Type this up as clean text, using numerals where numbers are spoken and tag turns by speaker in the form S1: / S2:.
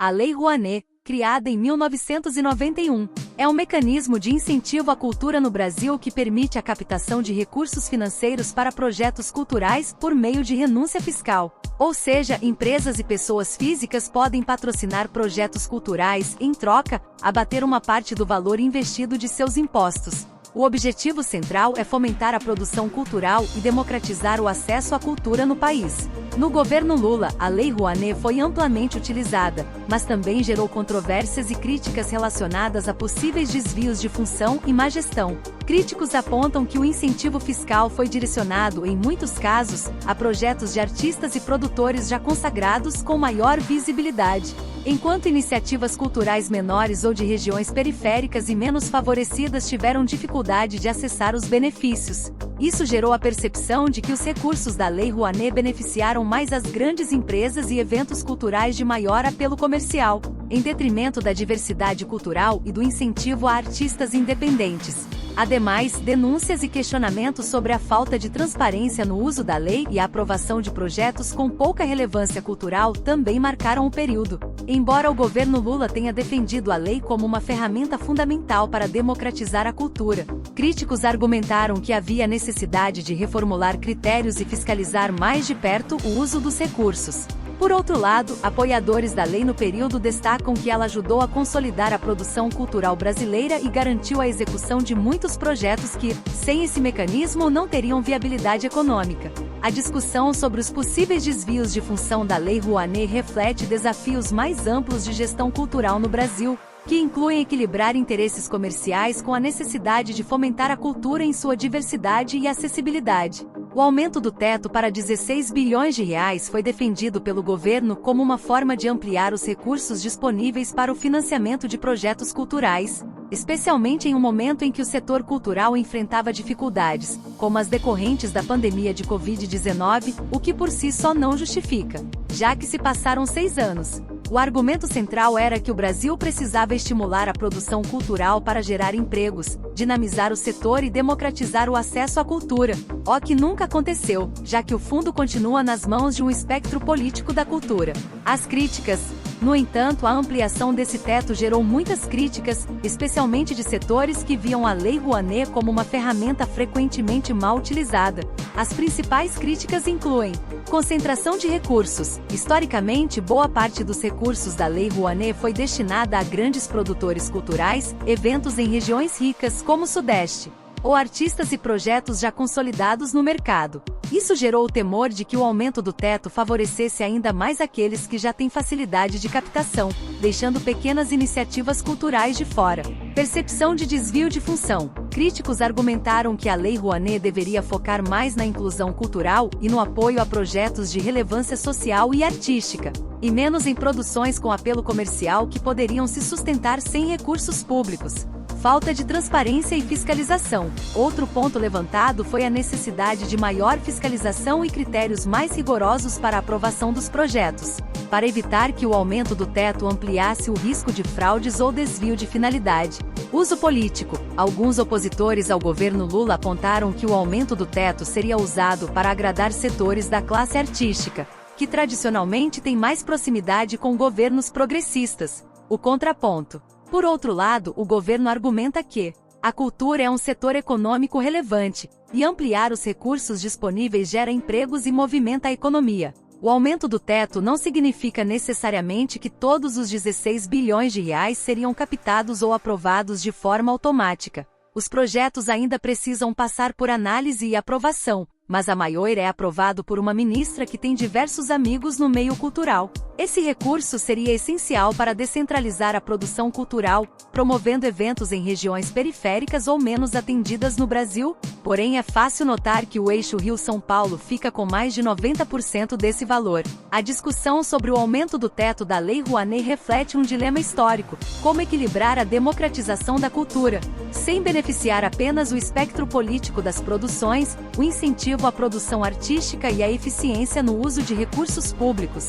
S1: a Lei Rouanet, criada em 1991, é um mecanismo de incentivo à cultura no Brasil que permite a captação de recursos financeiros para projetos culturais por meio de renúncia fiscal. Ou seja, empresas e pessoas físicas podem patrocinar projetos culturais, em troca, abater uma parte do valor investido de seus impostos. O objetivo central é fomentar a produção cultural e democratizar o acesso à cultura no país. No governo Lula, a Lei Rouanet foi amplamente utilizada, mas também gerou controvérsias e críticas relacionadas a possíveis desvios de função e má gestão. Críticos apontam que o incentivo fiscal foi direcionado, em muitos casos, a projetos de artistas e produtores já consagrados com maior visibilidade, enquanto iniciativas culturais menores ou de regiões periféricas e menos favorecidas tiveram dificuldade de acessar os benefícios. Isso gerou a percepção de que os recursos da Lei Rouanet beneficiaram mais as grandes empresas e eventos culturais de maior apelo comercial, em detrimento da diversidade cultural e do incentivo a artistas independentes. Ademais, denúncias e questionamentos sobre a falta de transparência no uso da lei e a aprovação de projetos com pouca relevância cultural também marcaram o período. Embora o governo Lula tenha defendido a lei como uma ferramenta fundamental para democratizar a cultura, críticos argumentaram que havia necessidade de reformular critérios e fiscalizar mais de perto o uso dos recursos. Por outro lado, apoiadores da lei no período destacam que ela ajudou a consolidar a produção cultural brasileira e garantiu a execução de muitos projetos que, sem esse mecanismo, não teriam viabilidade econômica. A discussão sobre os possíveis desvios de função da Lei Rouanet reflete desafios mais amplos de gestão cultural no Brasil, que incluem equilibrar interesses comerciais com a necessidade de fomentar a cultura em sua diversidade e acessibilidade. O aumento do teto para 16 bilhões de reais foi defendido pelo governo como uma forma de ampliar os recursos disponíveis para o financiamento de projetos culturais, especialmente em um momento em que o setor cultural enfrentava dificuldades, como as decorrentes da pandemia de Covid-19, o que por si só não justifica, já que se passaram 6 anos. O argumento central era que o Brasil precisava estimular a produção cultural para gerar empregos, dinamizar o setor e democratizar o acesso à cultura, o que nunca aconteceu, já que o fundo continua nas mãos de um espectro político da cultura. As críticas, no entanto, a ampliação desse teto gerou muitas críticas, especialmente de setores que viam a Lei Rouanet como uma ferramenta frequentemente mal utilizada. As principais críticas incluem: concentração de recursos. Historicamente, boa parte dos recursos da Lei Rouanet foi destinada a grandes produtores culturais, eventos em regiões ricas como o Sudeste, ou artistas e projetos já consolidados no mercado. Isso gerou o temor de que o aumento do teto favorecesse ainda mais aqueles que já têm facilidade de captação, deixando pequenas iniciativas culturais de fora. Percepção de desvio de função. Críticos argumentaram que a Lei Rouanet deveria focar mais na inclusão cultural e no apoio a projetos de relevância social e artística, e menos em produções com apelo comercial que poderiam se sustentar sem recursos públicos. Falta de transparência e fiscalização. Outro ponto levantado foi a necessidade de maior fiscalização e critérios mais rigorosos para a aprovação dos projetos, para evitar que o aumento do teto ampliasse o risco de fraudes ou desvio de finalidade. Uso político. Alguns opositores ao governo Lula apontaram que o aumento do teto seria usado para agradar setores da classe artística, que tradicionalmente têm mais proximidade com governos progressistas. O contraponto. Por outro lado, o governo argumenta que a cultura é um setor econômico relevante, e ampliar os recursos disponíveis gera empregos e movimenta a economia. O aumento do teto não significa necessariamente que todos os 16 bilhões de reais seriam captados ou aprovados de forma automática. Os projetos ainda precisam passar por análise e aprovação, mas a maioria é aprovado por uma ministra que tem diversos amigos no meio cultural. Esse recurso seria essencial para descentralizar a produção cultural, promovendo eventos em regiões periféricas ou menos atendidas no Brasil. Porém, é fácil notar que o eixo Rio-São Paulo fica com mais de 90% desse valor. A discussão sobre o aumento do teto da Lei Rouanet reflete um dilema histórico: como equilibrar a democratização da cultura, sem beneficiar apenas o espectro político das produções, o incentivo à produção artística e a eficiência no uso de recursos públicos.